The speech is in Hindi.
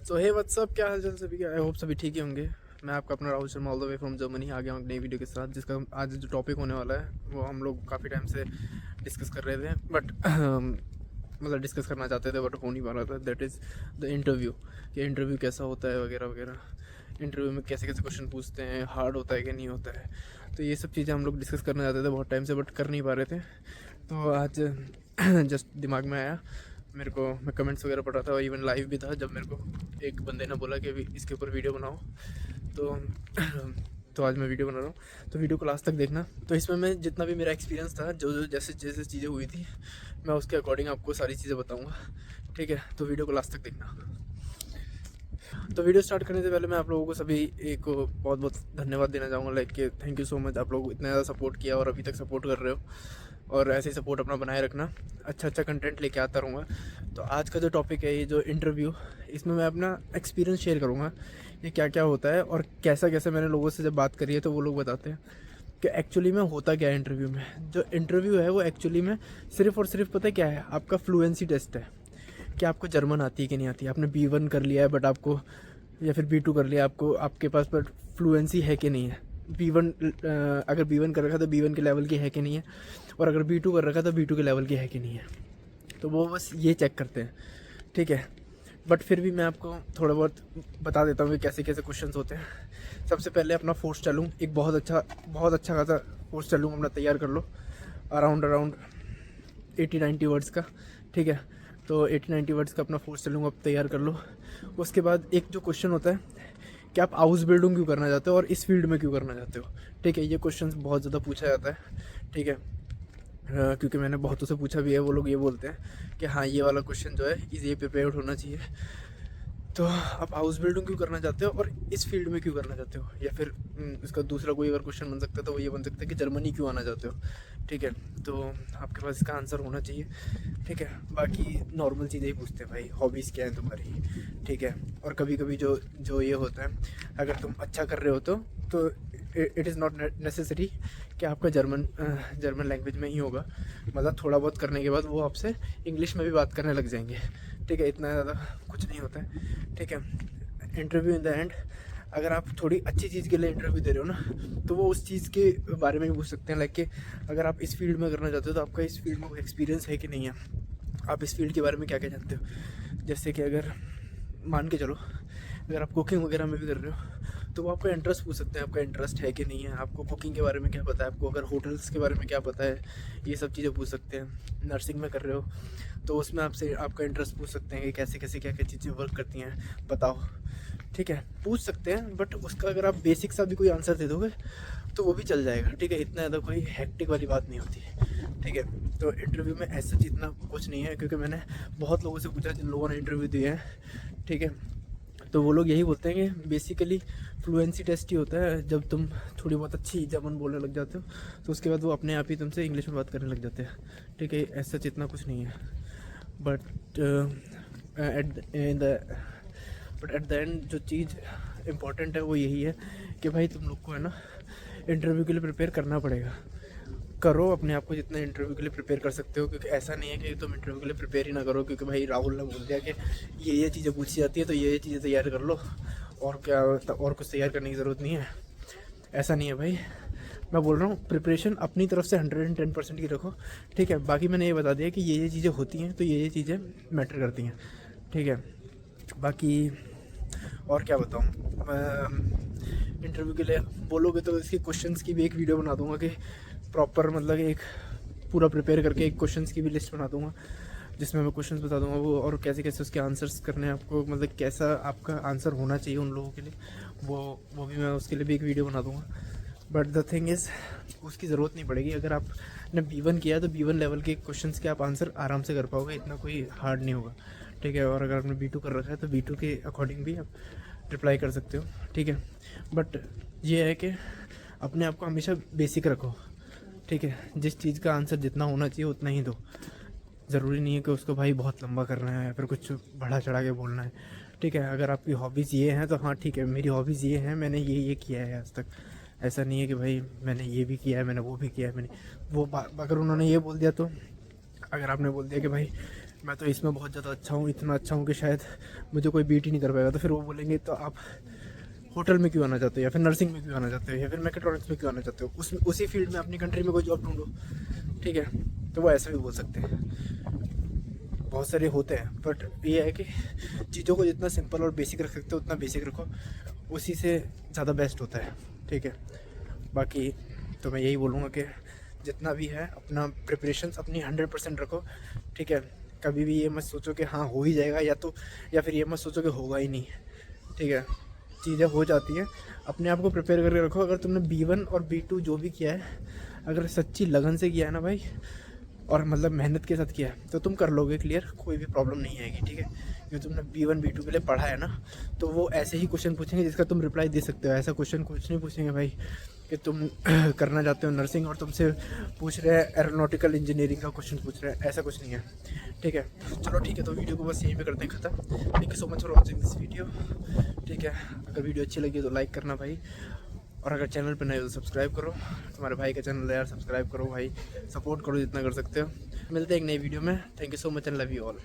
सो हे व्हाट्सअप, क्या हाल चाल सभी का। आई होप सभी ठीक ही होंगे। मैं आपका अपना Rahul Sharma all the way from Germany आ गया हूँ एक नई वीडियो के साथ, जिसका आज जो टॉपिक होने वाला है वो हम लोग काफ़ी टाइम से डिस्कस कर रहे थे, बट मतलब डिस्कस करना चाहते थे बट हो नहीं पा रहा था। दैट इज़ द इंटरव्यू, कि इंटरव्यू कैसा होता है वगैरह वगैरह। इंटरव्यू में कैसे कैसे क्वेश्चन पूछते हैं, हार्ड होता है कि नहीं होता है। तो ये सब चीज़ें हम लोग डिस्कस करना चाहते थे बहुत टाइम से, बट कर नहीं पा रहे थे। तो आज जस्ट दिमाग में आया मेरे को। मैं कमेंट्स वगैरह पढ़ रहा था और इवन लाइव भी था जब मेरे को एक बंदे ने बोला कि अभी इसके ऊपर वीडियो बनाओ। तो तो आज मैं वीडियो बना रहा हूँ, तो वीडियो को लास्ट तक देखना। तो इसमें मैं जितना भी मेरा एक्सपीरियंस था, जो जो जैसे जैसे चीज़ें हुई थी, मैं उसके अकॉर्डिंग आपको सारी चीज़ें बताऊँगा। ठीक है, तो वीडियो को लास्ट तक देखना। तो वीडियो स्टार्ट करने से पहले मैं आप लोगों को सभी एक बहुत बहुत धन्यवाद देना चाहूँगा। लाइक कि थैंक यू सो मच, आप लोग इतना ज़्यादा सपोर्ट किया और अभी तक सपोर्ट कर रहे हो, और ऐसे ही सपोर्ट अपना बनाए रखना। अच्छा अच्छा कंटेंट लेके आता रहूँगा। तो आज का जो टॉपिक है, ये जो इंटरव्यू, इसमें मैं अपना एक्सपीरियंस शेयर करूँगा, ये क्या क्या होता है और कैसा कैसे मैंने लोगों से जब बात करी है तो वो लोग बताते हैं कि एक्चुअली में होता क्या है इंटरव्यू में। जो इंटरव्यू है वो एक्चुअली में सिर्फ़ और सिर्फ पता है क्या है, आपका फ्लुएंसी टेस्ट है कि आपको जर्मन आती है कि नहीं आती है। आपने B1 कर लिया है बट आपको, या फिर B2 कर लिया, आपको आपके पास पर फ्लुएंसी है कि नहीं है। B1 अगर B1 कर रखा तो B1 के लेवल की है कि नहीं है, और अगर B2 कर रखा तो B2 के लेवल की है कि नहीं है। तो वो बस ये चेक करते हैं, ठीक है। बट फिर भी मैं आपको थोड़ा बहुत बता देता हूँ कि कैसे कैसे क्वेश्चंस होते हैं। सबसे पहले अपना फोर्स चलूँ, एक बहुत अच्छा खासा फोर्स चलूँ अपना तैयार कर लो, अराउंड 80-90 वर्ड्स का, ठीक है। तो 80-90 वर्ड्स का अपना फोर्स चलूँगा, आप तैयार कर लो। उसके बाद एक जो क्वेश्चन होता है कि आप आउसबिल्डिंग क्यों करना चाहते हो और इस फील्ड में क्यों करना चाहते हो, ठीक है। ये क्वेश्चन बहुत ज़्यादा पूछा जाता है, ठीक है। क्योंकि मैंने बहुतों से पूछा भी है, वो लोग ये बोलते हैं कि हाँ ये वाला क्वेश्चन जो है ये प्रिपेयर्ड होना चाहिए। तो आप हाउस बिल्डिंग क्यों करना चाहते हो और इस फील्ड में क्यों करना चाहते हो, या फिर इसका दूसरा कोई अगर क्वेश्चन बन सकता है तो वो ये बन सकता है कि जर्मनी क्यों आना चाहते हो, ठीक है। तो आपके पास इसका आंसर होना चाहिए, ठीक है। बाकी नॉर्मल चीज़ें ही पूछते हैं भाई, हॉबीज़ क्या है तुम्हारी, ठीक है। और कभी कभी जो जो ये होता है, अगर तुम अच्छा कर रहे हो तो इट इज़ नॉट नेसेसरी कि आपका जर्मन लैंग्वेज में ही होगा। मतलब थोड़ा बहुत करने के बाद वो आपसे इंग्लिश में भी बात करने लग जाएंगे, ठीक है। इतना ज़्यादा कुछ नहीं होता है, ठीक है। इंटरव्यू इन द एंड, अगर आप थोड़ी अच्छी चीज़ के लिए इंटरव्यू दे रहे हो ना, तो वो उस चीज़ के बारे में भी पूछ सकते हैं। लाइक कि अगर आप इस फील्ड में करना चाहते हो तो आपका इस फील्ड में कोई एक्सपीरियंस है कि नहीं है, आप इस फील्ड के बारे में क्या क्या जानते हो। जैसे कि अगर मान के चलो, अगर आप कुकिंग वगैरह में भी कर रहे हो तो वो आपका इंटरेस्ट पूछ सकते हैं, आपका इंटरेस्ट है कि नहीं है, आपको कुकिंग के बारे में क्या पता है, आपको अगर होटल्स के बारे में क्या पता है, ये सब चीज़ें पूछ सकते हैं। नर्सिंग में कर रहे हो तो उसमें आपसे आपका इंटरेस्ट पूछ सकते हैं कि कैसे कैसे क्या क्या चीज़ें वर्क करती हैं बताओ, ठीक है। पूछ सकते हैं, बट उसका अगर आप बेसिक सा भी कोई आंसर दे दोगे तो वो भी चल जाएगा, ठीक है। इतना ज़्यादा कोई हेक्टिक वाली बात नहीं होती, ठीक है। तो इंटरव्यू में ऐसा इतना कुछ नहीं है, क्योंकि मैंने बहुत लोगों से पूछा जिन लोगों ने इंटरव्यू दिए हैं, ठीक है। तो वो लोग यही बोलते हैं कि बेसिकली फ्लुएंसी टेस्ट ही होता है। जब तुम थोड़ी बहुत अच्छी जर्मन बोलने लग जाते हो तो उसके बाद वो अपने आप ही तुमसे इंग्लिश में बात करने लग जाते हैं, ठीक है। ऐसा इतना कुछ नहीं है, बट एट द एंड जो चीज़ इम्पॉर्टेंट है वो यही है कि भाई तुम लोग को है ना इंटरव्यू के लिए प्रिपेयर करना पड़ेगा। करो अपने आप को जितना इंटरव्यू के लिए प्रिपेयर कर सकते हो, क्योंकि ऐसा नहीं है कि तुम इंटरव्यू के लिए प्रिपेयर ही ना करो क्योंकि भाई राहुल ने बोल दिया कि ये चीज़ें पूछी जाती है तो ये चीज़ें तैयार कर लो, और क्या और कुछ तैयार करने की ज़रूरत नहीं है। ऐसा नहीं है भाई, मैं बोल रहा हूँ प्रिपरेशन अपनी तरफ से 110% की रखो, ठीक है। बाकी मैंने ये बता दिया कि ये चीज़ें होती हैं तो ये चीज़ें मैटर करती हैं, ठीक है। बाकी और क्या बताऊँ, इंटरव्यू के लिए बोलोगे तो इसके क्वेश्चंस की भी एक वीडियो बना दूंगा कि प्रॉपर, मतलब एक पूरा प्रिपेयर करके एक क्वेश्चंस की भी लिस्ट बना दूंगा जिसमें मैं क्वेश्चंस बता दूंगा वो, और कैसे कैसे उसके आंसर्स करने हैं आपको, मतलब कैसा आपका आंसर होना चाहिए उन लोगों के लिए, वो भी मैं उसके लिए भी एक वीडियो बना दूंगा। बट द थिंग इज़ उसकी ज़रूरत नहीं पड़ेगी। अगर आपने B1 किया तो B1 लेवल के क्वेश्चंस के आप आंसर आराम से कर पाओगे, इतना कोई हार्ड नहीं होगा, ठीक है। और अगर आपने B2 कर रखा है तो B2 के अकॉर्डिंग भी आप रिप्लाई कर सकते हो, ठीक है। बट ये है कि अपने आप को हमेशा बेसिक रखो, ठीक है। जिस चीज़ का आंसर जितना होना चाहिए उतना ही दो। ज़रूरी नहीं है कि उसको भाई बहुत लंबा करना है या फिर कुछ बढ़ा चढ़ा के बोलना है, ठीक है। अगर आपकी हॉबीज़ ये हैं तो हाँ ठीक है, मेरी हॉबीज़ ये हैं, मैंने ये किया है आज तक। ऐसा नहीं है कि भाई मैंने ये भी किया है, मैंने वो भी किया है, मैंने वो अगर उन्होंने ये बोल दिया तो, अगर आपने बोल दिया कि भाई मैं तो इसमें बहुत ज़्यादा अच्छा हूँ, इतना अच्छा हूँ कि शायद मुझे कोई बीट ही नहीं कर पाएगा। तो फिर वो बोलेंगे तो आप होटल में क्यों आना चाहते हो, या फिर नर्सिंग में क्यों आना चाहते हो, या फिर मैकेट्रॉनिक्स में क्यों आना चाहते हो, उसी फील्ड में अपनी कंट्री में कोई जॉब ढूंढो, ठीक है। तो वो ऐसा भी बोल सकते हैं, बहुत सारे होते हैं। बट ये है कि चीज़ों को जितना सिंपल और बेसिक रख सकते हो उतना बेसिक रखो, उसी से ज़्यादा बेस्ट होता है, ठीक है। बाकी तो मैं यही बोलूँगा कि जितना भी है अपना प्रिपरेशंस अपनी 100% रखो, ठीक है। कभी भी ये मत सोचो कि हाँ हो ही जाएगा, या फिर ये मत सोचो कि होगा ही नहीं, ठीक है। चीज़ें हो जाती हैं, अपने आप को प्रिपेयर करके रखो। अगर तुमने B1 और B2 जो भी किया है, अगर सच्ची लगन से किया है ना भाई, और मतलब मेहनत के साथ किया है, तो तुम कर लोगे क्लियर, कोई भी प्रॉब्लम नहीं आएगी, ठीक है। क्योंकि तुमने B1 B2 के लिए पढ़ा है ना, तो वो ऐसे ही क्वेश्चन पूछेंगे जिसका तुम रिप्लाई दे सकते हो। ऐसा क्वेश्चन कुछ नहीं पूछेंगे भाई कि तुम करना चाहते हो नर्सिंग और तुमसे पूछ रहे हैं एरोनॉटिकल इंजीनियरिंग का क्वेश्चन पूछ रहे हैं, ऐसा कुछ नहीं है, ठीक है। चलो ठीक है, तो वीडियो को बस यहीं पे करते हैं ख़त्म। Thank you so much for watching this video, ठीक है। अगर वीडियो अच्छी लगी तो लाइक करना भाई, और अगर चैनल पर नए हो तो सब्सक्राइब करो। तुम्हारे भाई का चैनल है यार, सब्सक्राइब करो भाई, सपोर्ट करो जितना कर सकते हो। मिलते हैं एक नई वीडियो में। Thank you so much and love you all.